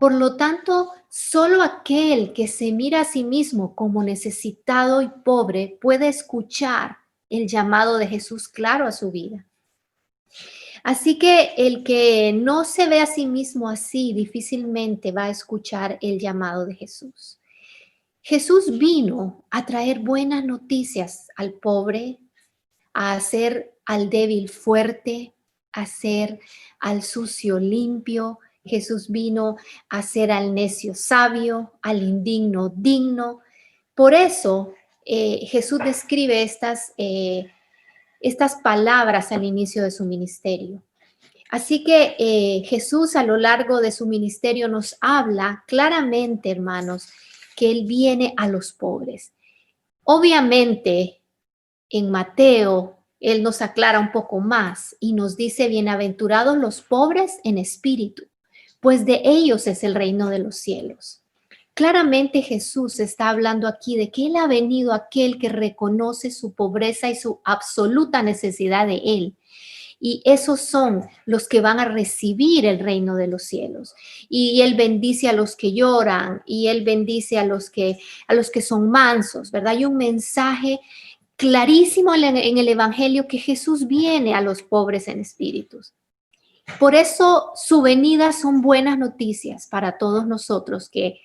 Por lo tanto, solo aquel que se mira a sí mismo como necesitado y pobre puede escuchar el llamado de Jesús claro a su vida. Así que el que no se ve a sí mismo así difícilmente va a escuchar el llamado de Jesús. Jesús vino a traer buenas noticias al pobre, a hacer al débil fuerte, a hacer al sucio limpio. Jesús vino a hacer al necio sabio, al indigno digno. Por eso Jesús describe estas palabras al inicio de su ministerio. Así que Jesús a lo largo de su ministerio nos habla claramente, hermanos, que Él viene a los pobres. Obviamente, en Mateo, Él nos aclara un poco más y nos dice, bienaventurados los pobres en espíritu, pues de ellos es el reino de los cielos. Claramente Jesús está hablando aquí de que Él ha venido aquel que reconoce su pobreza y su absoluta necesidad de Él. Y esos son los que van a recibir el reino de los cielos. Y Él bendice a los que lloran y Él bendice a los que son mansos, ¿verdad? Hay un mensaje clarísimo en el Evangelio que Jesús viene a los pobres en espíritus. Por eso su venida son buenas noticias para todos nosotros que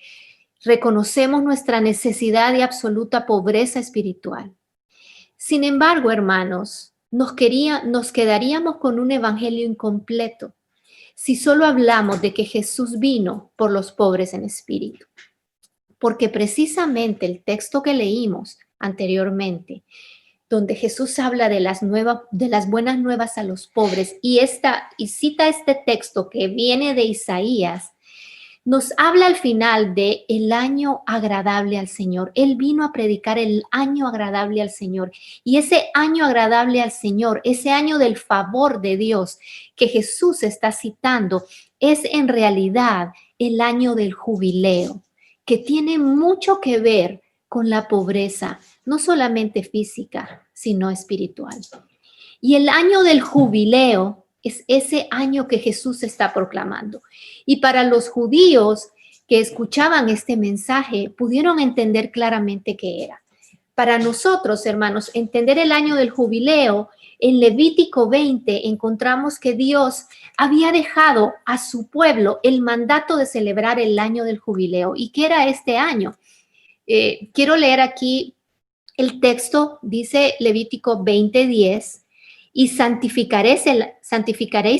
reconocemos nuestra necesidad de absoluta pobreza espiritual. Sin embargo, hermanos, nos quedaríamos con un evangelio incompleto si solo hablamos de que Jesús vino por los pobres en espíritu. Porque precisamente el texto que leímos anteriormente, donde Jesús habla de las buenas nuevas a los pobres y cita este texto que viene de Isaías, nos habla al final de el año agradable al Señor. Él vino a predicar el año agradable al Señor. Y ese año agradable al Señor, ese año del favor de Dios que Jesús está citando, es en realidad el año del jubileo, que tiene mucho que ver con la pobreza, no solamente física, sino espiritual. Y el año del jubileo es ese año que Jesús está proclamando. Y para los judíos que escuchaban este mensaje, pudieron entender claramente qué era. Para nosotros, hermanos, entender el año del jubileo, en Levítico 20 encontramos que Dios había dejado a su pueblo el mandato de celebrar el año del jubileo. ¿Y qué era este año? Quiero leer aquí el texto, dice Levítico 20:10. Y santificaréis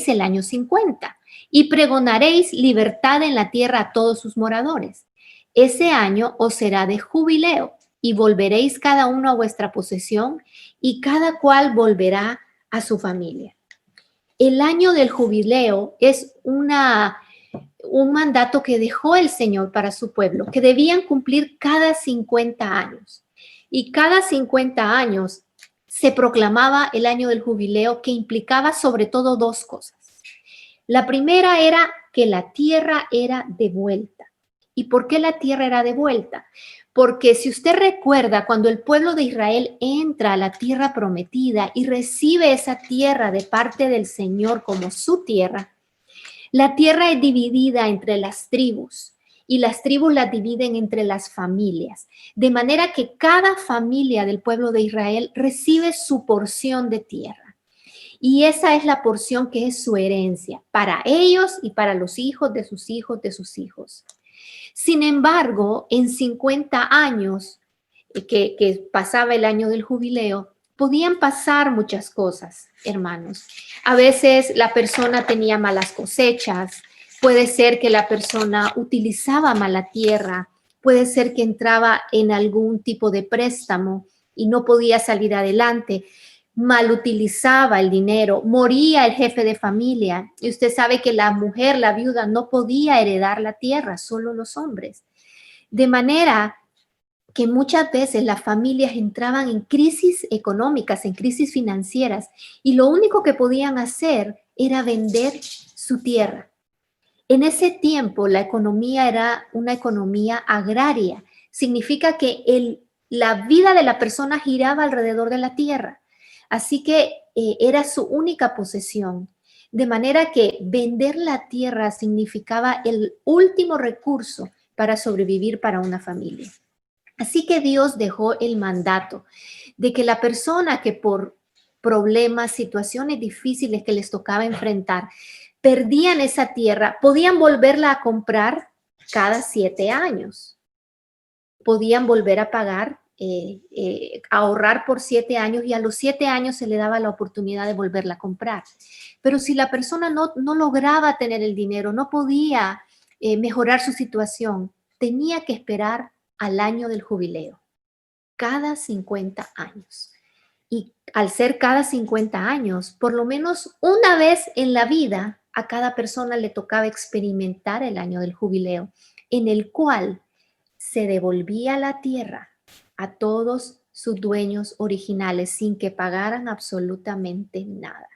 el año 50 y pregonaréis libertad en la tierra a todos sus moradores. Ese año os será de jubileo y volveréis cada uno a vuestra posesión y cada cual volverá a su familia. El año del jubileo es un mandato que dejó el Señor para su pueblo, que debían cumplir cada 50 años. Y cada 50 años se proclamaba el año del jubileo, que implicaba sobre todo dos cosas. La primera era que la tierra era devuelta. ¿Y por qué la tierra era devuelta? Porque si usted recuerda, cuando el pueblo de Israel entra a la tierra prometida y recibe esa tierra de parte del Señor como su tierra, la tierra es dividida entre las tribus. Y las tribus las dividen entre las familias, de manera que cada familia del pueblo de Israel recibe su porción de tierra. Y esa es la porción que es su herencia para ellos y para los hijos de sus hijos de sus hijos. Sin embargo, en 50 años que pasaba el año del jubileo, podían pasar muchas cosas, hermanos. A veces la persona tenía malas cosechas, puede ser que la persona utilizaba mala tierra, puede ser que entraba en algún tipo de préstamo y no podía salir adelante, mal utilizaba el dinero, moría el jefe de familia y usted sabe que la mujer, la viuda, no podía heredar la tierra, solo los hombres. De manera que muchas veces las familias entraban en crisis económicas, en crisis financieras, y lo único que podían hacer era vender su tierra. En ese tiempo la economía era una economía agraria. Significa que la vida de la persona giraba alrededor de la tierra. Así que era su única posesión. De manera que vender la tierra significaba el último recurso para sobrevivir para una familia. Así que Dios dejó el mandato de que la persona que por problemas, situaciones difíciles que les tocaba enfrentar, perdían esa tierra, podían volverla a comprar cada 7 años. Podían volver a pagar, ahorrar por 7 años y a los 7 años se le daba la oportunidad de volverla a comprar. Pero si la persona no lograba tener el dinero, no podía mejorar su situación, tenía que esperar al año del jubileo, cada 50 años. Y al ser cada 50 años, por lo menos una vez en la vida, a cada persona le tocaba experimentar el año del jubileo, en el cual se devolvía la tierra a todos sus dueños originales sin que pagaran absolutamente nada.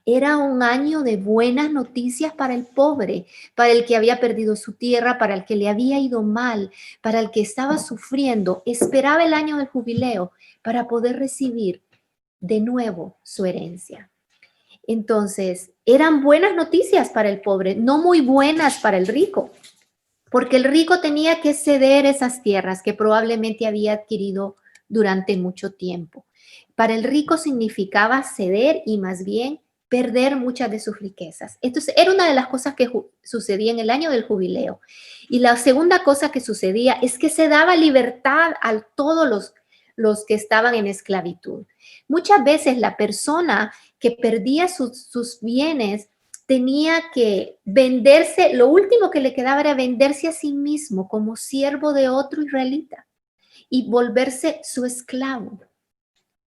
Era un año de buenas noticias para el pobre, para el que había perdido su tierra, para el que le había ido mal, para el que estaba sufriendo. Esperaba el año del jubileo para poder recibir de nuevo su herencia. Entonces, eran buenas noticias para el pobre, no muy buenas para el rico, porque el rico tenía que ceder esas tierras que probablemente había adquirido durante mucho tiempo. Para el rico significaba ceder y más bien perder muchas de sus riquezas. Entonces, era una de las cosas que sucedía en el año del jubileo. Y la segunda cosa que sucedía es que se daba libertad a todos los que estaban en esclavitud. Muchas veces la persona que perdía sus bienes tenía que venderse, lo último que le quedaba era venderse a sí mismo como siervo de otro israelita y volverse su esclavo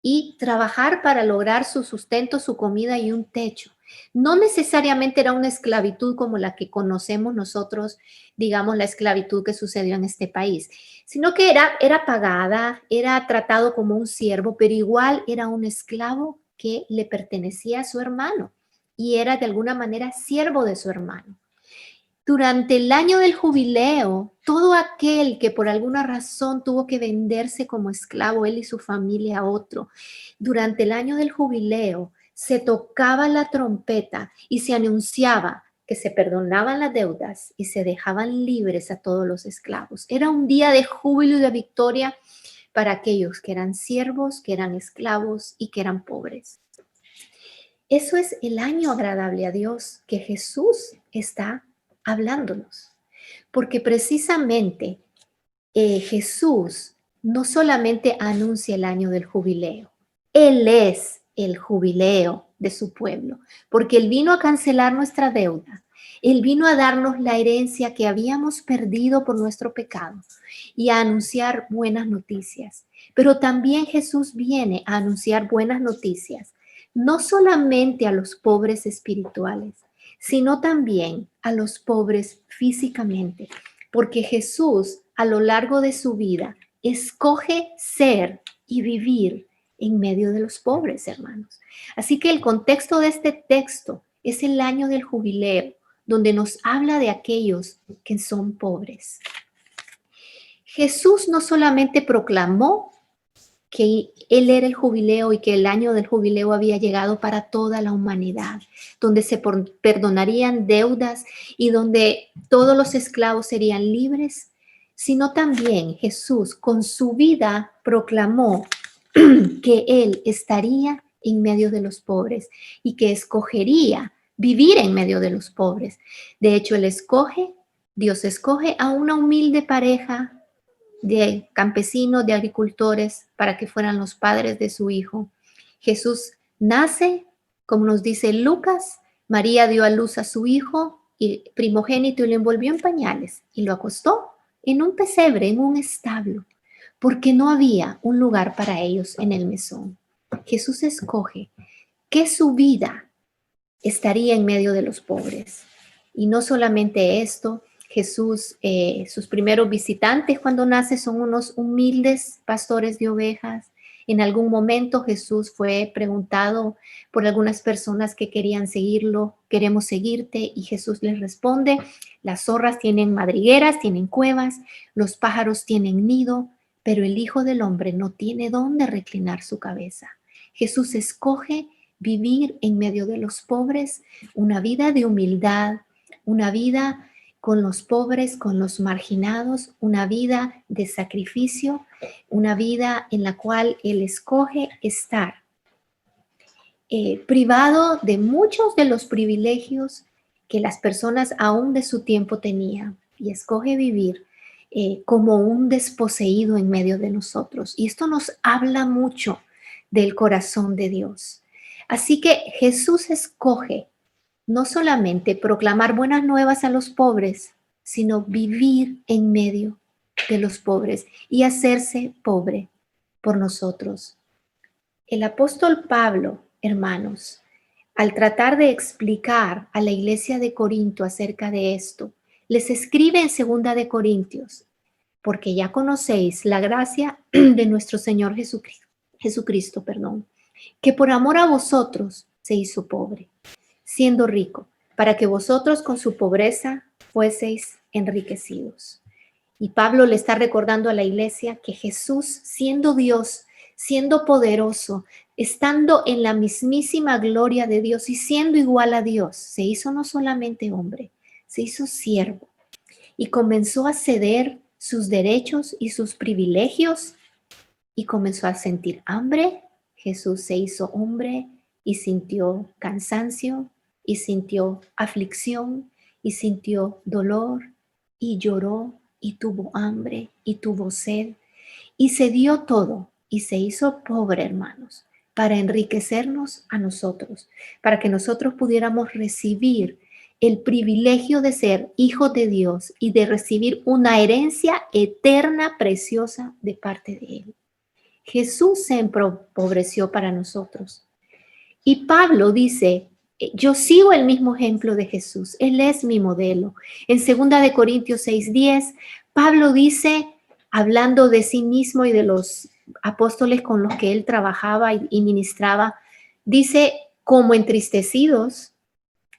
y trabajar para lograr su sustento, su comida y un techo. No necesariamente era una esclavitud como la que conocemos nosotros, digamos la esclavitud que sucedió en este país, sino que era pagada, era tratado como un siervo, pero igual era un esclavo que le pertenecía a su hermano y era de alguna manera siervo de su hermano. Durante el año del jubileo, todo aquel que por alguna razón tuvo que venderse como esclavo, él y su familia, a otro, durante el año del jubileo se tocaba la trompeta y se anunciaba que se perdonaban las deudas y se dejaban libres a todos los esclavos. Era un día de júbilo y de victoria para aquellos que eran siervos, que eran esclavos y que eran pobres. Eso es el año agradable a Dios que Jesús está hablándonos, porque precisamente Jesús no solamente anuncia el año del jubileo, Él es el jubileo de su pueblo, porque Él vino a cancelar nuestra deuda, Él vino a darnos la herencia que habíamos perdido por nuestro pecado y a anunciar buenas noticias. Pero también Jesús viene a anunciar buenas noticias, no solamente a los pobres espirituales, sino también a los pobres físicamente, porque Jesús a lo largo de su vida escoge ser y vivir en medio de los pobres, hermanos. Así que el contexto de este texto es el año del jubileo, donde nos habla de aquellos que son pobres. Jesús no solamente proclamó que Él era el jubileo y que el año del jubileo había llegado para toda la humanidad, donde se perdonarían deudas y donde todos los esclavos serían libres, sino también Jesús con su vida proclamó que Él estaría en medio de los pobres y que escogería vivir en medio de los pobres. De hecho, Dios escoge a una humilde pareja de campesinos, de agricultores, para que fueran los padres de su hijo. Jesús nace, como nos dice Lucas, María dio a luz a su hijo y primogénito y lo envolvió en pañales y lo acostó en un pesebre, en un establo, porque no había un lugar para ellos en el mesón. Jesús escoge que su vida estaría en medio de los pobres. Y no solamente esto, Jesús, sus primeros visitantes cuando nace son unos humildes pastores de ovejas. En algún momento Jesús fue preguntado por algunas personas que querían seguirlo, queremos seguirte, y Jesús les responde, las zorras tienen madrigueras, tienen cuevas, los pájaros tienen nido, pero el Hijo del Hombre no tiene dónde reclinar su cabeza. Jesús escoge vivir en medio de los pobres, una vida de humildad, una vida con los pobres, con los marginados, una vida de sacrificio, una vida en la cual Él escoge estar privado de muchos de los privilegios que las personas aún de su tiempo tenían y escoge vivir como un desposeído en medio de nosotros. Y esto nos habla mucho del corazón de Dios. Así que Jesús escoge no solamente proclamar buenas nuevas a los pobres, sino vivir en medio de los pobres y hacerse pobre por nosotros. El apóstol Pablo, hermanos, al tratar de explicar a la iglesia de Corinto acerca de esto, les escribe en 2 de Corintios, porque ya conocéis la gracia de nuestro Señor Jesucristo, que por amor a vosotros se hizo pobre, siendo rico, para que vosotros con su pobreza fueseis enriquecidos. Y Pablo le está recordando a la iglesia que Jesús, siendo Dios, siendo poderoso, estando en la mismísima gloria de Dios y siendo igual a Dios, se hizo no solamente hombre, se hizo siervo y comenzó a ceder sus derechos y sus privilegios y comenzó a sentir hambre. Jesús se hizo hombre y sintió cansancio y sintió aflicción y sintió dolor y lloró y tuvo hambre y tuvo sed y se dio todo y se hizo pobre, hermanos, para enriquecernos a nosotros, para que nosotros pudiéramos recibir el privilegio de ser hijos de Dios y de recibir una herencia eterna, preciosa de parte de Él. Jesús se empobreció para nosotros. Y Pablo dice, yo sigo el mismo ejemplo de Jesús, Él es mi modelo. En 2 de Corintios 6:10, Pablo dice, hablando de sí mismo y de los apóstoles con los que él trabajaba y ministraba, dice, como entristecidos,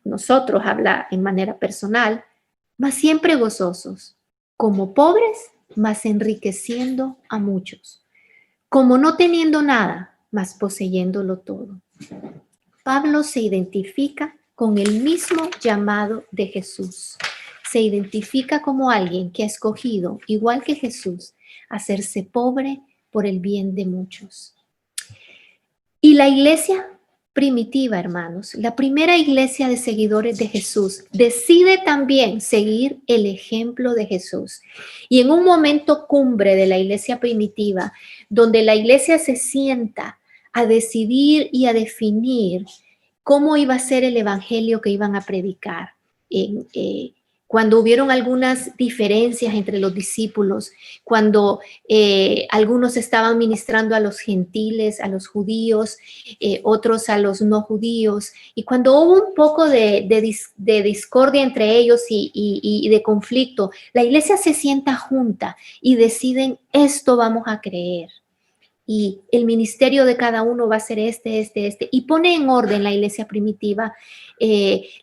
nosotros habla en manera personal, mas siempre gozosos, como pobres, mas enriqueciendo a muchos, como no teniendo nada, mas poseyéndolo todo. Pablo se identifica con el mismo llamado de Jesús. Se identifica como alguien que ha escogido, igual que Jesús, hacerse pobre por el bien de muchos. Y la iglesia primitiva, hermanos, la primera iglesia de seguidores de Jesús, decide también seguir el ejemplo de Jesús. Y en un momento cumbre de la iglesia primitiva, donde la iglesia se sienta a decidir y a definir cómo iba a ser el evangelio que iban a predicar. Cuando hubieron algunas diferencias entre los discípulos, cuando algunos estaban ministrando a los gentiles, a los judíos, otros a los no judíos, y cuando hubo un poco de discordia entre ellos y de conflicto, la iglesia se sienta junta y deciden, esto vamos a creer. Y el ministerio de cada uno va a ser este, y pone en orden la iglesia primitiva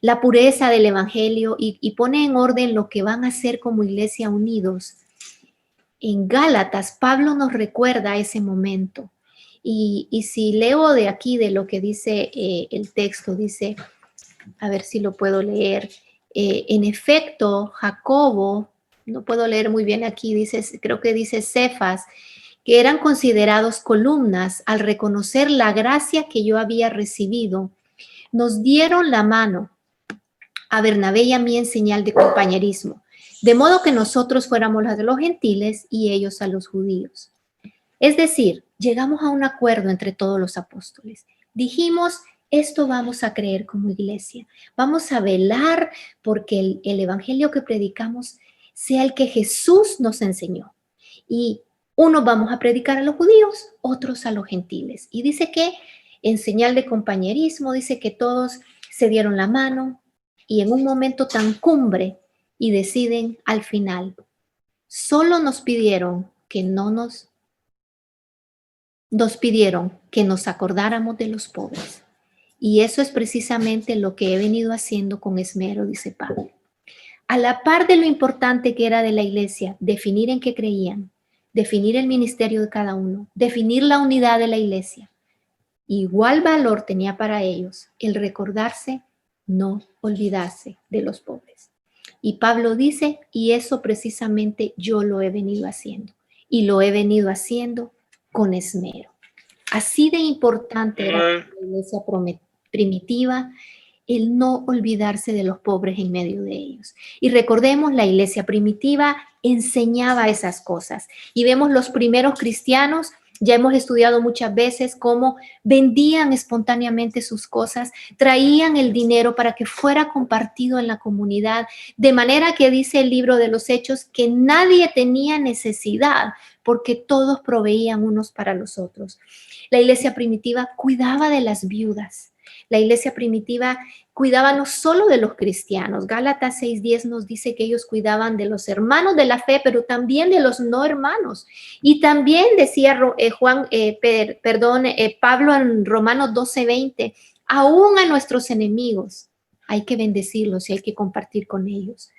la pureza del evangelio y pone en orden lo que van a hacer como iglesia unidos. En Gálatas, Pablo nos recuerda ese momento. Y si leo de aquí, de lo que dice el texto, dice, a ver si lo puedo leer, en efecto, Jacobo, no puedo leer muy bien aquí, dice, creo que dice Cefas, que eran considerados columnas al reconocer la gracia que yo había recibido, nos dieron la mano a Bernabé y a mí en señal de compañerismo, de modo que nosotros fuéramos los de los gentiles y ellos a los judíos. Es decir, llegamos a un acuerdo entre todos los apóstoles. Dijimos, esto vamos a creer como iglesia, vamos a velar porque el evangelio que predicamos sea el que Jesús nos enseñó. Y unos vamos a predicar a los judíos, otros a los gentiles. Y dice que en señal de compañerismo, dice que todos se dieron la mano y en un momento tan cumbre y deciden al final, solo nos pidieron que nos acordáramos de los pobres. Y eso es precisamente lo que he venido haciendo con esmero, dice Pablo. A la par de lo importante que era de la iglesia, definir en qué creían, definir el ministerio de cada uno, definir la unidad de la iglesia. Igual valor tenía para ellos el recordarse, no olvidarse de los pobres. Y Pablo dice, y eso precisamente yo lo he venido haciendo. Y lo he venido haciendo con esmero. Así de importante era para la iglesia primitiva el no olvidarse de los pobres en medio de ellos. Y recordemos, la iglesia primitiva enseñaba esas cosas. Y vemos los primeros cristianos, ya hemos estudiado muchas veces cómo vendían espontáneamente sus cosas, traían el dinero para que fuera compartido en la comunidad, de manera que dice el libro de los Hechos que nadie tenía necesidad porque todos proveían unos para los otros. La iglesia primitiva cuidaba de las viudas. La iglesia primitiva cuidaba no solo de los cristianos. Gálatas 6:10 nos dice que ellos cuidaban de los hermanos de la fe, pero también de los no hermanos. Y también decía Pablo en Romanos 12:20, aún a nuestros enemigos hay que bendecirlos y hay que compartir con ellos.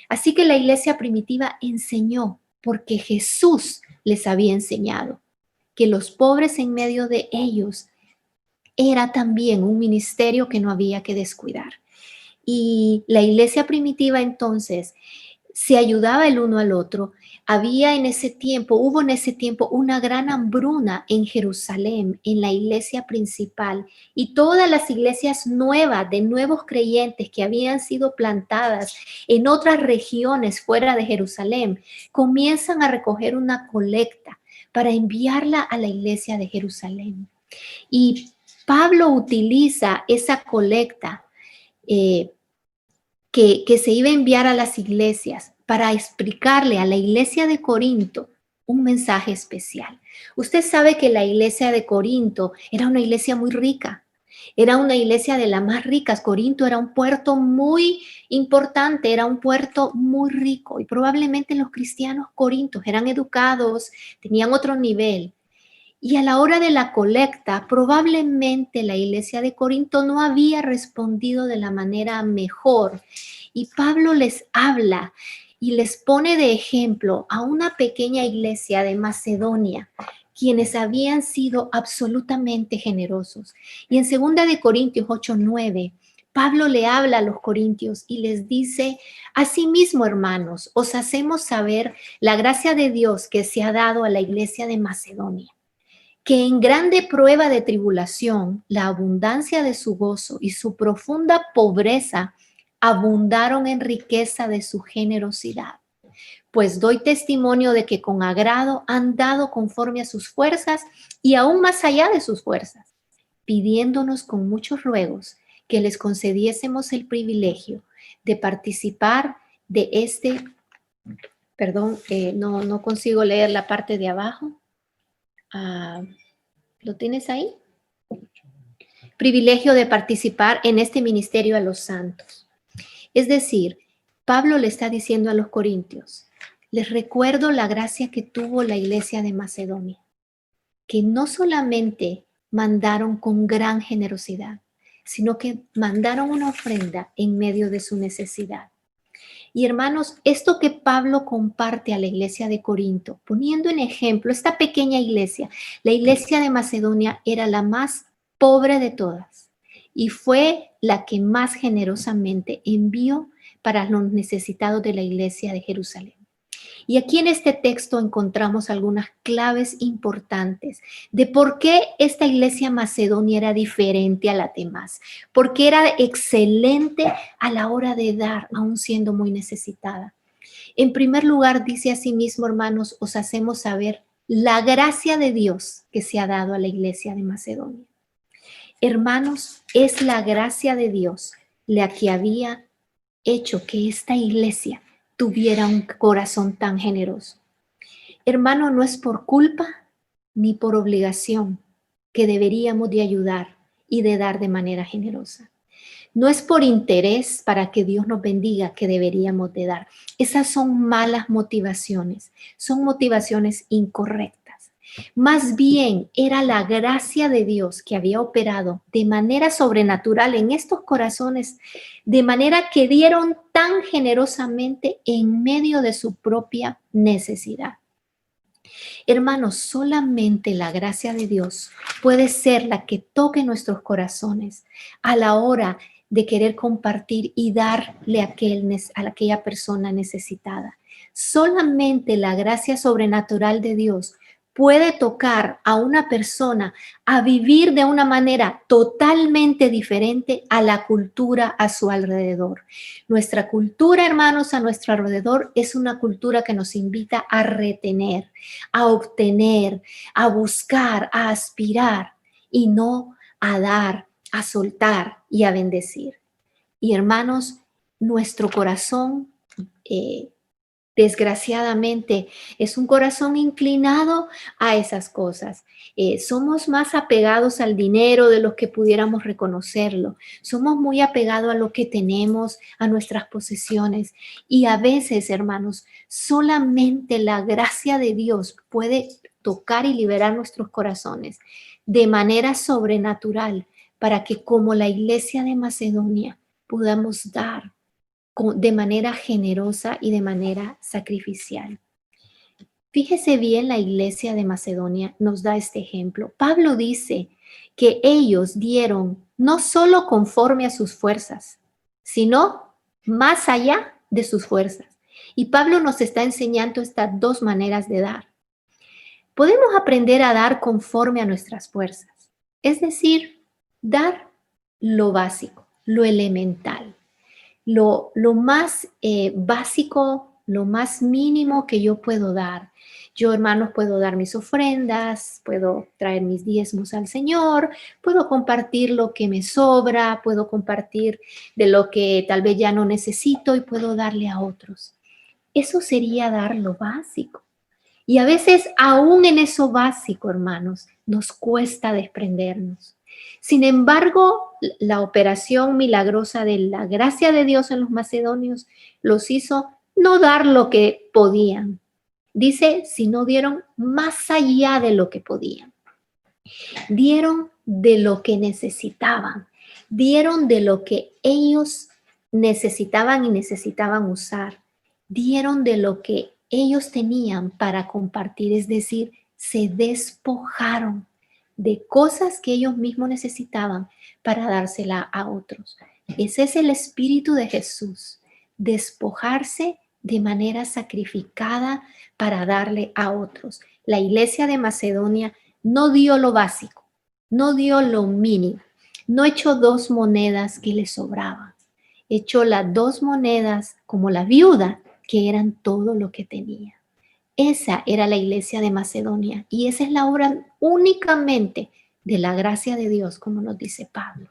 Así que la iglesia primitiva enseñó porque Jesús les había enseñado que los pobres en medio de ellos era también un ministerio que no había que descuidar. Y la iglesia primitiva entonces se ayudaba el uno al otro. Hubo en ese tiempo una gran hambruna en Jerusalén, en la iglesia principal, y todas las iglesias nuevas de nuevos creyentes que habían sido plantadas en otras regiones fuera de Jerusalén, comienzan a recoger una colecta para enviarla a la iglesia de Jerusalén. Y Pablo utiliza esa colecta que se iba a enviar a las iglesias para explicarle a la iglesia de Corinto un mensaje especial. Usted sabe que la iglesia de Corinto era una iglesia muy rica, era una iglesia de las más ricas. Corinto era un puerto muy importante, era un puerto muy rico y probablemente los cristianos corintios eran educados, tenían otro nivel. Y a la hora de la colecta, probablemente la iglesia de Corinto no había respondido de la manera mejor. Y Pablo les habla y les pone de ejemplo a una pequeña iglesia de Macedonia, quienes habían sido absolutamente generosos. Y en 2 de Corintios 8:9, Pablo le habla a los corintios y les dice, asimismo, hermanos, os hacemos saber la gracia de Dios que se ha dado a la iglesia de Macedonia, que en grande prueba de tribulación, la abundancia de su gozo y su profunda pobreza abundaron en riqueza de su generosidad. Pues doy testimonio de que con agrado han dado conforme a sus fuerzas y aún más allá de sus fuerzas, pidiéndonos con muchos ruegos que les concediésemos el privilegio de participar de este, no consigo leer la parte de abajo. ¿Lo tienes ahí? Privilegio de participar en este ministerio a los santos. Es decir, Pablo le está diciendo a los corintios, les recuerdo la gracia que tuvo la iglesia de Macedonia, que no solamente mandaron con gran generosidad, sino que mandaron una ofrenda en medio de su necesidad. Y hermanos, esto que Pablo comparte a la iglesia de Corinto, poniendo en ejemplo esta pequeña iglesia, la iglesia de Macedonia era la más pobre de todas y fue la que más generosamente envió para los necesitados de la iglesia de Jerusalén. Y aquí en este texto encontramos algunas claves importantes de por qué esta iglesia macedonia era diferente a las demás, porque era excelente a la hora de dar, aún siendo muy necesitada. En primer lugar, dice así mismo, hermanos, os hacemos saber la gracia de Dios que se ha dado a la iglesia de Macedonia. Hermanos, es la gracia de Dios la que había hecho que esta iglesia tuviera un corazón tan generoso. Hermano, no es por culpa ni por obligación que deberíamos de ayudar y de dar de manera generosa. No es por interés para que Dios nos bendiga que deberíamos de dar. Esas son malas motivaciones, son motivaciones incorrectas. Más bien era la gracia de Dios que había operado de manera sobrenatural en estos corazones, de manera que dieron tan generosamente en medio de su propia necesidad. Hermanos, solamente la gracia de Dios puede ser la que toque nuestros corazones a la hora de querer compartir y darle a aquella persona necesitada. Solamente la gracia sobrenatural de Dios puede tocar a una persona a vivir de una manera totalmente diferente a la cultura a su alrededor. Nuestra cultura, hermanos, a nuestro alrededor es una cultura que nos invita a retener, a obtener, a buscar, a aspirar y no a dar, a soltar y a bendecir. Y hermanos, nuestro corazón, desgraciadamente, es un corazón inclinado a esas cosas. Somos más apegados al dinero de lo que pudiéramos reconocerlo. Somos muy apegados a lo que tenemos, a nuestras posesiones. Y a veces, hermanos, solamente la gracia de Dios puede tocar y liberar nuestros corazones de manera sobrenatural para que, como la iglesia de Macedonia, podamos dar de manera generosa y de manera sacrificial. Fíjese bien, la iglesia de Macedonia nos da este ejemplo. Pablo dice que ellos dieron no solo conforme a sus fuerzas, sino más allá de sus fuerzas. Y Pablo nos está enseñando estas dos maneras de dar. Podemos aprender a dar conforme a nuestras fuerzas, es decir, dar lo básico, lo elemental. Lo más básico, lo más mínimo que yo puedo dar. Yo, hermanos, puedo dar mis ofrendas, puedo traer mis diezmos al Señor, puedo compartir lo que me sobra, puedo compartir de lo que tal vez ya no necesito y puedo darle a otros. Eso sería dar lo básico. Y a veces, aún en eso básico, hermanos, nos cuesta desprendernos. Sin embargo, la operación milagrosa de la gracia de Dios en los macedonios los hizo no dar lo que podían. Dice, si no dieron más allá de lo que podían. Dieron de lo que necesitaban. Dieron de lo que ellos necesitaban y necesitaban usar. Dieron de lo que ellos tenían para compartir, es decir, se despojaron de cosas que ellos mismos necesitaban para dársela a otros. Ese es el espíritu de Jesús, despojarse de manera sacrificada para darle a otros. La iglesia de Macedonia no dio lo básico, no dio lo mínimo, no echó 2 monedas que le sobraban, echó las 2 monedas como la viuda, que eran todo lo que tenía. Esa era la iglesia de Macedonia y esa es la obra únicamente de la gracia de Dios, como nos dice Pablo.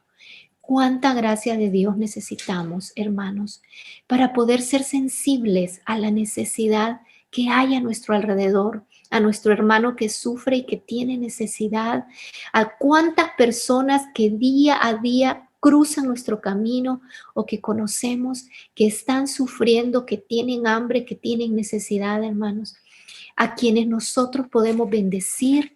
¿Cuánta gracia de Dios necesitamos, hermanos, para poder ser sensibles a la necesidad que hay a nuestro alrededor, a nuestro hermano que sufre y que tiene necesidad, a cuántas personas que día a día cruzan nuestro camino o que conocemos que están sufriendo, que tienen hambre, que tienen necesidad, hermanos, a quienes nosotros podemos bendecir,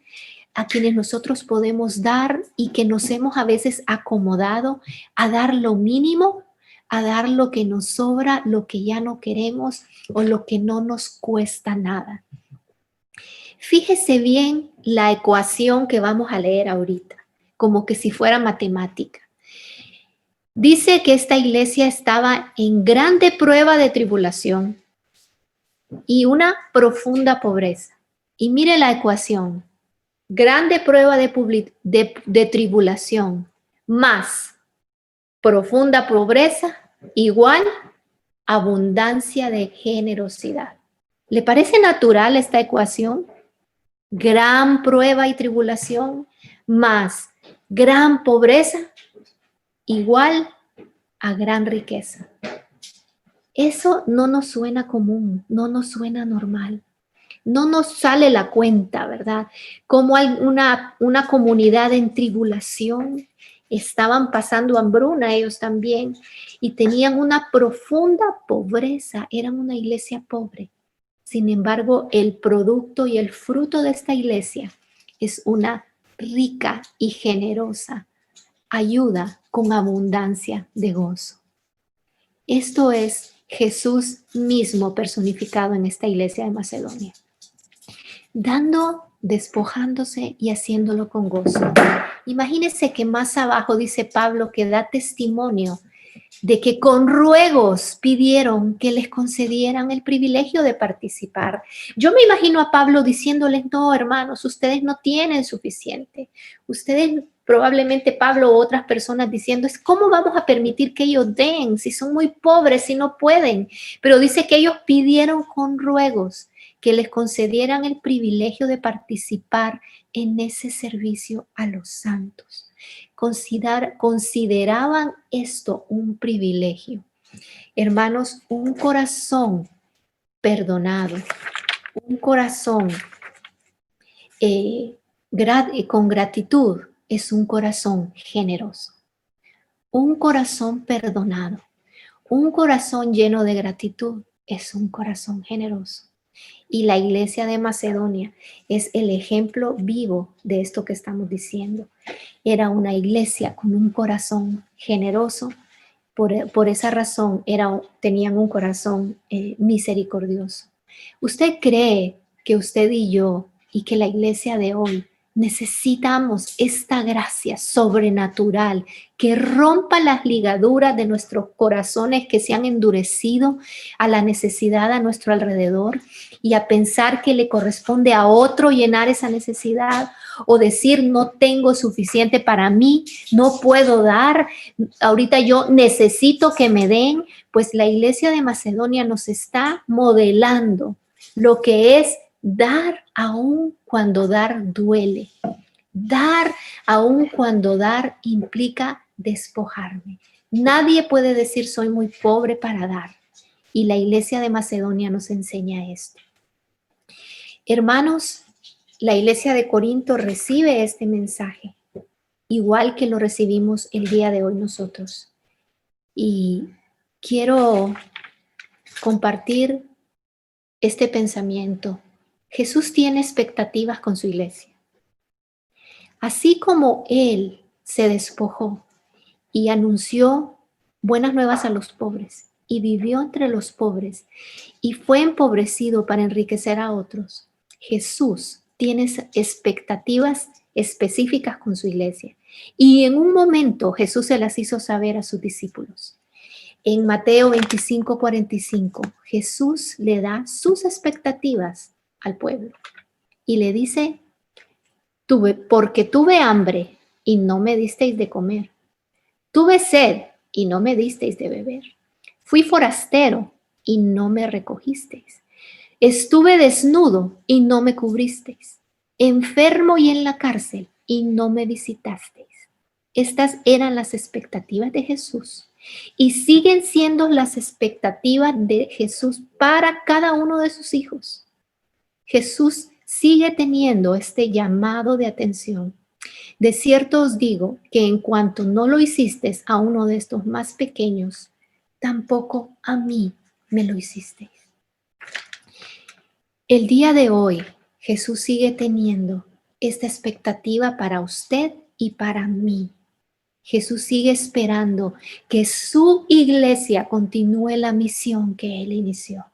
a quienes nosotros podemos dar y que nos hemos a veces acomodado a dar lo mínimo, a dar lo que nos sobra, lo que ya no queremos o lo que no nos cuesta nada. Fíjese bien la ecuación que vamos a leer ahorita, como que si fuera matemática. Dice que esta iglesia estaba en grande prueba de tribulación y una profunda pobreza. Y mire la ecuación. Grande prueba de tribulación más profunda pobreza igual abundancia de generosidad. ¿Le parece natural esta ecuación? Gran prueba y tribulación más gran pobreza igual a gran riqueza. Eso no nos suena común, no nos suena normal. No nos sale la cuenta, ¿verdad? Como hay una comunidad en tribulación, estaban pasando hambruna ellos también y tenían una profunda pobreza, eran una iglesia pobre. Sin embargo, el producto y el fruto de esta iglesia es una rica y generosa ayuda con abundancia de gozo. Esto es Jesús mismo personificado en esta iglesia de Macedonia. dando, despojándose y haciéndolo con gozo. Imagínense que más abajo dice Pablo que da testimonio de que con ruegos pidieron que les concedieran el privilegio de participar. Yo me imagino a Pablo diciéndoles, no, hermanos, ustedes no tienen suficiente. Ustedes, probablemente Pablo u otras personas diciendo, es cómo vamos a permitir que ellos den si son muy pobres, si no pueden. Pero dice que ellos pidieron con ruegos que les concedieran el privilegio de participar en ese servicio a los santos. Consideraban esto un privilegio. Hermanos, un corazón perdonado, un corazón con gratitud es un corazón generoso. Un corazón perdonado, un corazón lleno de gratitud es un corazón generoso. Y la iglesia de Macedonia es el ejemplo vivo de esto que estamos diciendo. Era una iglesia con un corazón generoso, por esa razón tenían un corazón misericordioso. ¿Usted cree que usted y yo y que la iglesia de hoy necesitamos esta gracia sobrenatural que rompa las ligaduras de nuestros corazones que se han endurecido a la necesidad a nuestro alrededor y a pensar que le corresponde a otro llenar esa necesidad o decir no tengo suficiente para mí, no puedo dar, ahorita yo necesito que me den? Pues la iglesia de Macedonia nos está modelando lo que es dar aún cuando dar duele. Dar aún cuando dar implica despojarme. Nadie puede decir soy muy pobre para dar. Y la iglesia de Macedonia nos enseña esto. Hermanos, la iglesia de Corinto recibe este mensaje, igual que lo recibimos el día de hoy nosotros. Y quiero compartir este pensamiento. Jesús tiene expectativas con su iglesia. Así como Él se despojó y anunció buenas nuevas a los pobres y vivió entre los pobres y fue empobrecido para enriquecer a otros, Jesús tiene expectativas específicas con su iglesia. Y en un momento Jesús se las hizo saber a sus discípulos. En Mateo 25:45, Jesús le da sus expectativas al pueblo y le dice, porque tuve hambre y no me disteis de comer. Tuve sed y no me disteis de beber. Fui forastero y no me recogisteis. Estuve desnudo y no me cubristeis. Enfermo y en la cárcel y no me visitasteis. Estas eran las expectativas de Jesús y siguen siendo las expectativas de Jesús para cada uno de sus hijos. Jesús sigue teniendo este llamado de atención. De cierto os digo que en cuanto no lo hicisteis a uno de estos más pequeños, tampoco a mí me lo hicisteis. El día de hoy, Jesús sigue teniendo esta expectativa para usted y para mí. Jesús sigue esperando que su iglesia continúe la misión que Él inició.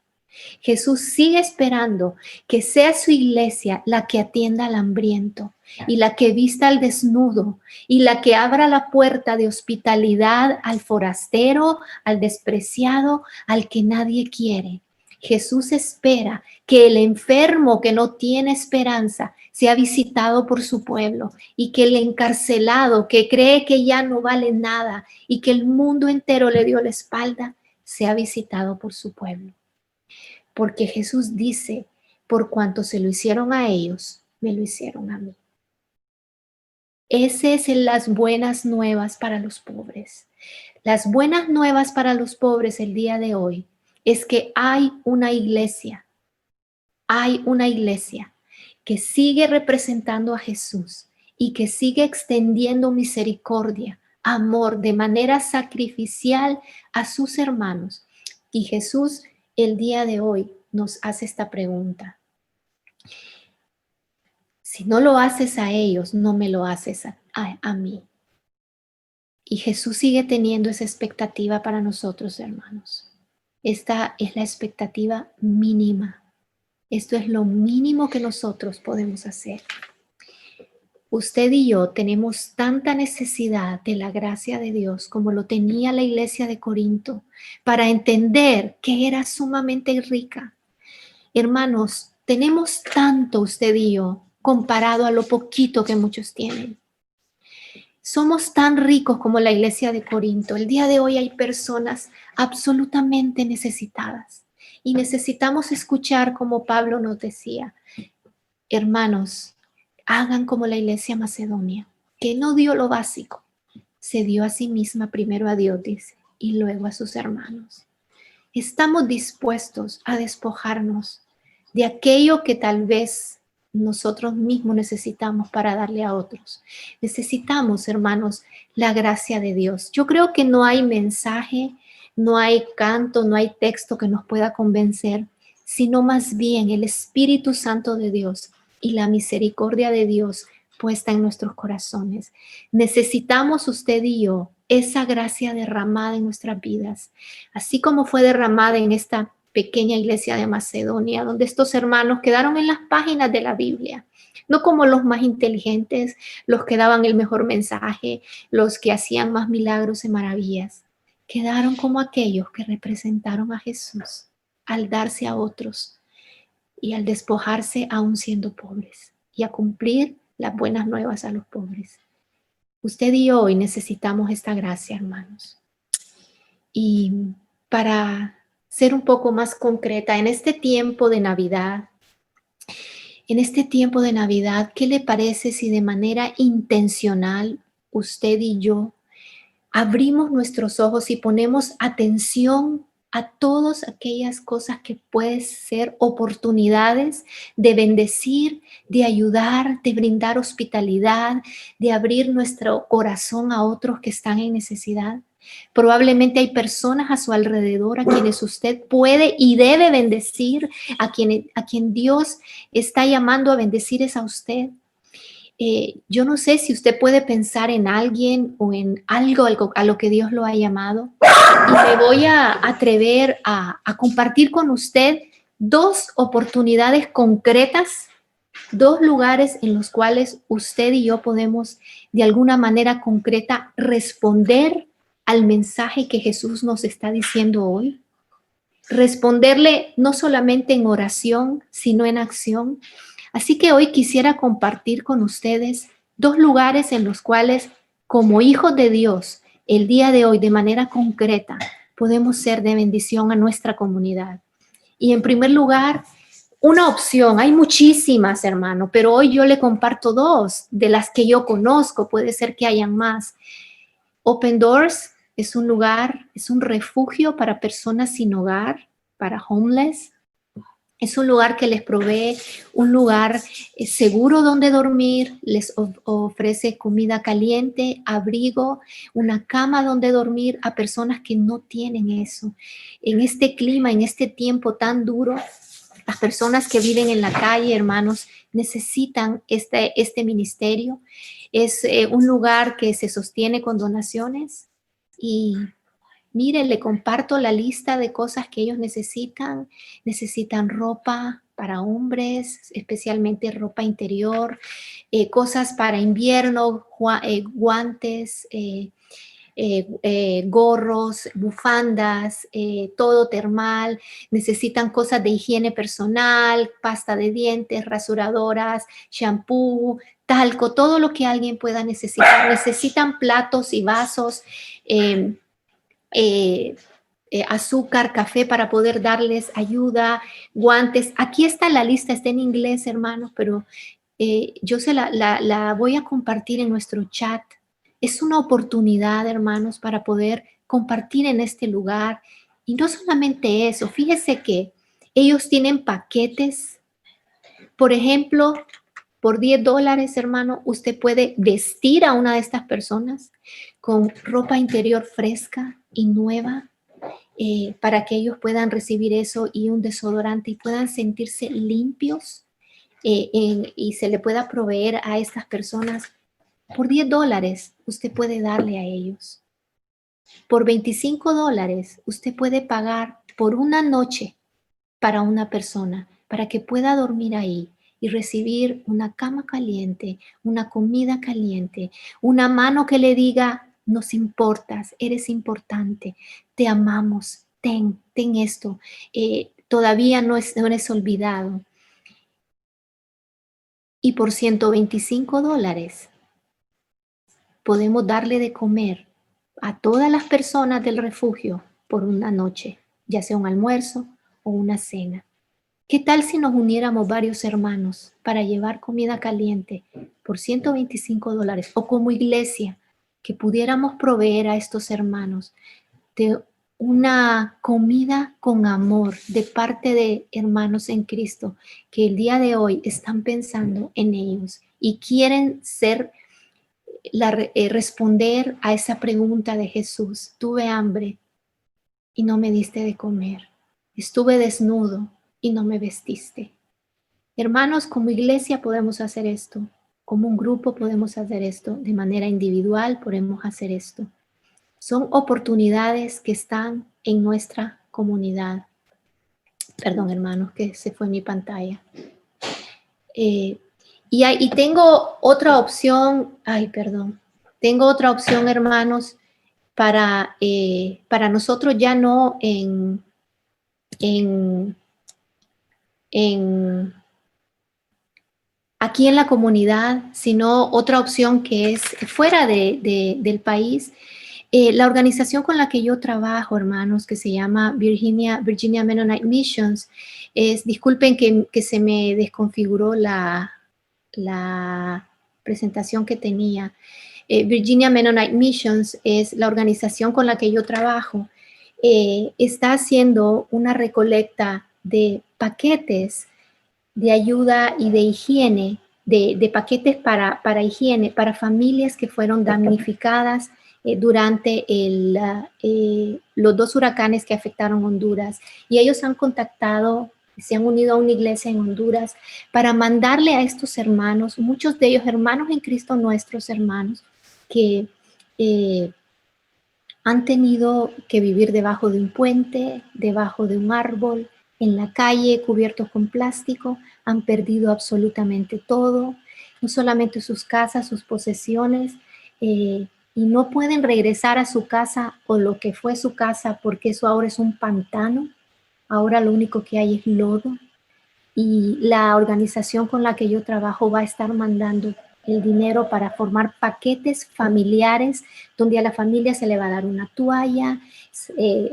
Jesús sigue esperando que sea su iglesia la que atienda al hambriento y la que vista al desnudo y la que abra la puerta de hospitalidad al forastero, al despreciado, al que nadie quiere. Jesús espera que el enfermo que no tiene esperanza sea visitado por su pueblo y que el encarcelado que cree que ya no vale nada y que el mundo entero le dio la espalda sea visitado por su pueblo. Porque Jesús dice, por cuanto se lo hicieron a ellos, me lo hicieron a mí. Esas son las buenas nuevas para los pobres. Las buenas nuevas para los pobres el día de hoy es que hay una iglesia que sigue representando a Jesús y que sigue extendiendo misericordia, amor de manera sacrificial a sus hermanos. Y Jesús el día de hoy nos hace esta pregunta. Si no lo haces a ellos, no me lo haces a mí. Y Jesús sigue teniendo esa expectativa para nosotros, hermanos. Esta es la expectativa mínima. Esto es lo mínimo que nosotros podemos hacer. Usted y yo tenemos tanta necesidad de la gracia de Dios como lo tenía la iglesia de Corinto para entender que era sumamente rica. Hermanos, tenemos tanto usted y yo comparado a lo poquito que muchos tienen. Somos tan ricos como la iglesia de Corinto. El día de hoy hay personas absolutamente necesitadas y necesitamos escuchar como Pablo nos decía, hermanos, hagan como la iglesia macedonia, que no dio lo básico, se dio a sí misma primero a Dios, dice, y luego a sus hermanos. Estamos dispuestos a despojarnos de aquello que tal vez nosotros mismos necesitamos para darle a otros. Necesitamos, hermanos, la gracia de Dios. Yo creo que no hay mensaje, no hay canto, no hay texto que nos pueda convencer, sino más bien el Espíritu Santo de Dios y la misericordia de Dios puesta en nuestros corazones. Necesitamos usted y yo esa gracia derramada en nuestras vidas, así como fue derramada en esta pequeña iglesia de Macedonia, donde estos hermanos quedaron en las páginas de la Biblia, no como los más inteligentes, los que daban el mejor mensaje, los que hacían más milagros y maravillas. Quedaron como aquellos que representaron a Jesús al darse a otros y al despojarse aún siendo pobres y a cumplir las buenas nuevas a los pobres. Usted y yo hoy necesitamos esta gracia, hermanos. Y para ser un poco más concreta, en este tiempo de Navidad, ¿qué le parece si de manera intencional usted y yo abrimos nuestros ojos y ponemos atención a todas aquellas cosas que pueden ser oportunidades de bendecir, de ayudar, de brindar hospitalidad, de abrir nuestro corazón a otros que están en necesidad? Probablemente hay personas a su alrededor a quienes usted puede y debe bendecir, a quien Dios está llamando a bendecir es a usted. Yo no sé si usted puede pensar en alguien o en algo a lo que Dios lo ha llamado. Y me voy a atrever a compartir con usted dos oportunidades concretas, dos lugares en los cuales usted y yo podemos de alguna manera concreta responder al mensaje que Jesús nos está diciendo hoy. Responderle no solamente en oración, sino en acción. Así que hoy quisiera compartir con ustedes dos lugares en los cuales, como hijos de Dios, el día de hoy, de manera concreta, podemos ser de bendición a nuestra comunidad. Y en primer lugar, una opción, hay muchísimas, hermano, pero hoy yo le comparto dos de las que yo conozco, puede ser que hayan más. Open Doors es un lugar, es un refugio para personas sin hogar, para homeless. Es un lugar que les provee un lugar seguro donde dormir, les ofrece comida caliente, abrigo, una cama donde dormir a personas que no tienen eso. En este clima, en este tiempo tan duro, las personas que viven en la calle, hermanos, necesitan este ministerio. Es un lugar que se sostiene con donaciones y mire, le comparto la lista de cosas que ellos necesitan. Necesitan ropa para hombres, especialmente ropa interior, cosas para invierno, guantes, gorros, bufandas, todo termal. Necesitan cosas de higiene personal, pasta de dientes, rasuradoras, shampoo, talco, todo lo que alguien pueda necesitar. Necesitan platos y vasos. Eh, Azúcar, café para poder darles ayuda, guantes. Aquí está la lista, está en inglés, hermanos, pero yo se la voy a compartir en nuestro chat. Es una oportunidad, hermanos, para poder compartir en este lugar. Y no solamente eso, fíjese que ellos tienen paquetes. Por ejemplo, por $10, hermano, usted puede vestir a una de estas personas con ropa interior fresca y nueva, para que ellos puedan recibir eso y un desodorante y puedan sentirse limpios, y se le pueda proveer a estas personas. Por $10 usted puede darle a ellos. Por $25 usted puede pagar por una noche para una persona para que pueda dormir ahí y recibir una cama caliente, una comida caliente, una mano que le diga, nos importas, eres importante, te amamos, ten esto, todavía no eres olvidado. Y por $125 podemos darle de comer a todas las personas del refugio por una noche, ya sea un almuerzo o una cena. ¿Qué tal si nos uniéramos varios hermanos para llevar comida caliente por $125 o como iglesia que pudiéramos proveer a estos hermanos de una comida con amor de parte de hermanos en Cristo que el día de hoy están pensando en ellos y quieren responder a esa pregunta de Jesús? Tuve hambre y no me diste de comer. Estuve desnudo y no me vestiste. Hermanos, como iglesia podemos hacer esto. Como un grupo podemos hacer esto. De manera individual podemos hacer esto. Son oportunidades que están en nuestra comunidad. Perdón, hermanos, que se fue mi pantalla. Y tengo otra opción. Ay, perdón. Tengo otra opción, hermanos, para nosotros ya no en aquí en la comunidad, sino otra opción que es fuera del país. La organización con la que yo trabajo, hermanos, que se llama Virginia Mennonite Missions, disculpen que se me desconfiguró la presentación que tenía. Virginia Mennonite Missions es la organización con la que yo trabajo. Está haciendo una recolecta de paquetes de ayuda y de higiene, de paquetes para higiene, para familias que fueron damnificadas durante los 2 huracanes que afectaron Honduras. Y ellos han contactado, se han unido a una iglesia en Honduras para mandarle a estos hermanos, muchos de ellos hermanos en Cristo, nuestros hermanos, que han tenido que vivir debajo de un puente, debajo de un árbol, en la calle, cubiertos con plástico, han perdido absolutamente todo, no solamente sus casas, sus posesiones, y no pueden regresar a su casa o lo que fue su casa porque eso ahora es un pantano, ahora lo único que hay es lodo. Y la organización con la que yo trabajo va a estar mandando el dinero para formar paquetes familiares donde a la familia se le va a dar una toalla,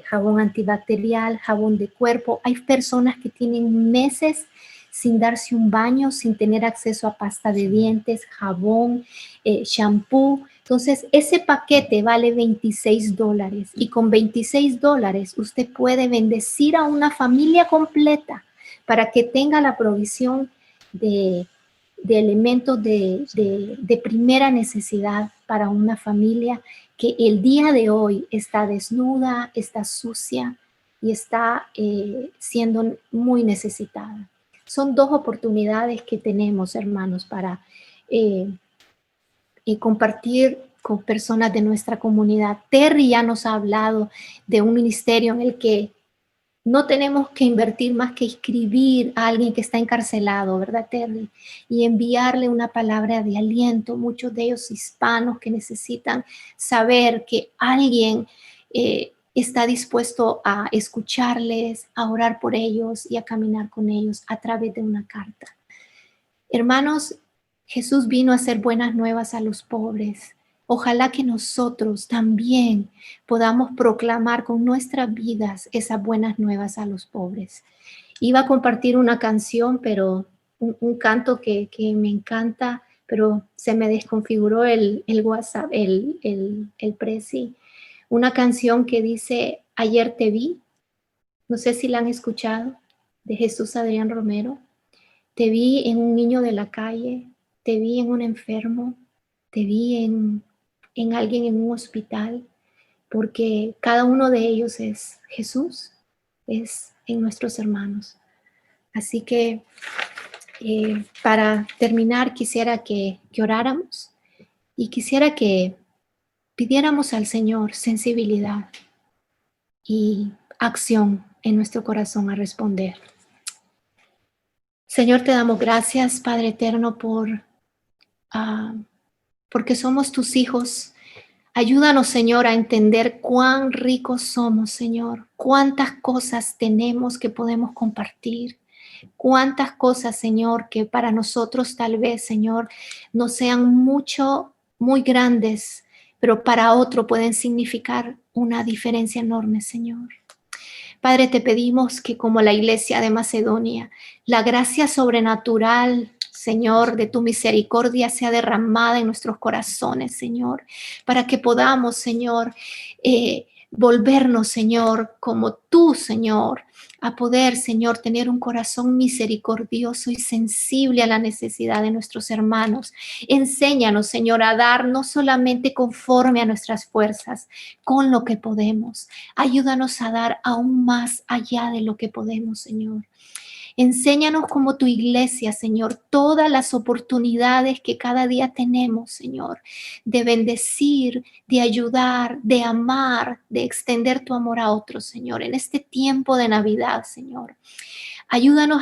jabón antibacterial, jabón de cuerpo. Hay personas que tienen meses sin darse un baño, sin tener acceso a pasta de dientes, jabón, shampoo. Entonces, ese paquete vale $26 y con $26 usted puede bendecir a una familia completa para que tenga la provisión de elementos de primera necesidad para una familia que el día de hoy está desnuda, está sucia y está siendo muy necesitada. Son 2 oportunidades que tenemos, hermanos, para compartir con personas de nuestra comunidad. Terry ya nos ha hablado de un ministerio en el que no tenemos que invertir más que escribir a alguien que está encarcelado, ¿verdad, Terry? Y enviarle una palabra de aliento, muchos de ellos hispanos que necesitan saber que alguien está dispuesto a escucharles, a orar por ellos y a caminar con ellos a través de una carta. Hermanos, Jesús vino a hacer buenas nuevas a los pobres. Ojalá que nosotros también podamos proclamar con nuestras vidas esas buenas nuevas a los pobres. Iba a compartir una canción, pero un canto que me encanta, pero se me desconfiguró el WhatsApp, el Prezi. Una canción que dice, Ayer te vi, no sé si la han escuchado, de Jesús Adrián Romero. Te vi en un niño de la calle, te vi en un enfermo, te vi en alguien en un hospital, porque cada uno de ellos es Jesús, es en nuestros hermanos. Así que para terminar quisiera que oráramos y quisiera que pidiéramos al Señor sensibilidad y acción en nuestro corazón a responder. Señor, te damos gracias, Padre eterno, ah, porque somos tus hijos. Ayúdanos, Señor, a entender cuán ricos somos, Señor. Cuántas cosas tenemos que podemos compartir. Cuántas cosas, Señor, que para nosotros tal vez, Señor, no sean mucho, muy grandes, pero para otro pueden significar una diferencia enorme, Señor. Padre, te pedimos que como la iglesia de Macedonia, la gracia sobrenatural, Señor, de tu misericordia sea derramada en nuestros corazones, Señor, para que podamos, Señor, volvernos, Señor, como tú, Señor, a poder, Señor, tener un corazón misericordioso y sensible a la necesidad de nuestros hermanos. Enséñanos, Señor, a dar no solamente conforme a nuestras fuerzas, con lo que podemos. Ayúdanos a dar aún más allá de lo que podemos, Señor. Enséñanos como tu iglesia, Señor, todas las oportunidades que cada día tenemos, Señor, de bendecir, de ayudar, de amar, de extender tu amor a otros, Señor, en este tiempo de Navidad, Señor. Ayúdanos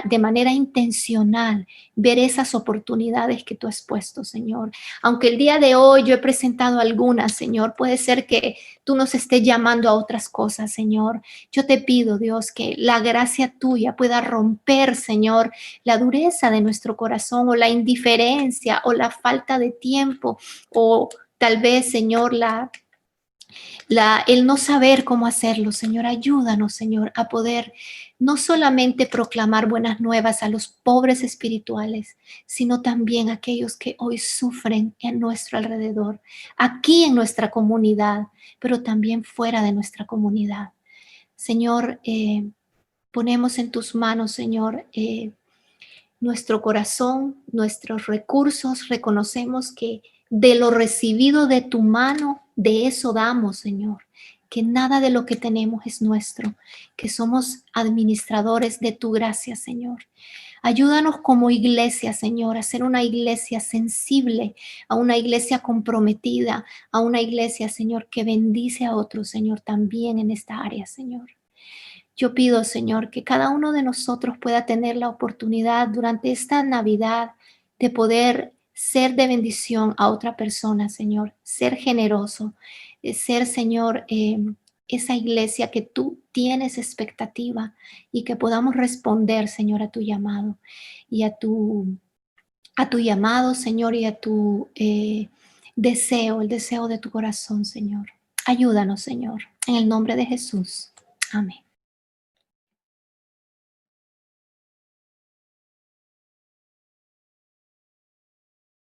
de manera intencional ver esas oportunidades que tú has puesto, Señor. Aunque el día de hoy yo he presentado algunas, Señor, puede ser que tú nos estés llamando a otras cosas, Señor. Yo te pido, Dios, que la gracia tuya pueda romper, Señor, la dureza de nuestro corazón o la indiferencia o la falta de tiempo o tal vez, Señor, el no saber cómo hacerlo. Señor, ayúdanos, Señor, a poder no solamente proclamar buenas nuevas a los pobres espirituales, sino también a aquellos que hoy sufren en nuestro alrededor, aquí en nuestra comunidad, pero también fuera de nuestra comunidad. Señor, ponemos en tus manos, Señor, nuestro corazón, nuestros recursos. Reconocemos que de lo recibido de tu mano, de eso damos, Señor. Que nada de lo que tenemos es nuestro, que somos administradores de tu gracia, Señor. Ayúdanos como iglesia, Señor, a ser una iglesia sensible, a una iglesia comprometida, a una iglesia, Señor, que bendice a otros, Señor, también en esta área, Señor. Yo pido, Señor, que cada uno de nosotros pueda tener la oportunidad durante esta Navidad de poder ser de bendición a otra persona, Señor, ser generoso, ser, Señor, esa iglesia que tú tienes expectativa y que podamos responder, Señor, a tu llamado y a tu llamado, Señor, y a tu deseo, el deseo de tu corazón, Señor. Ayúdanos, Señor, en el nombre de Jesús. Amén.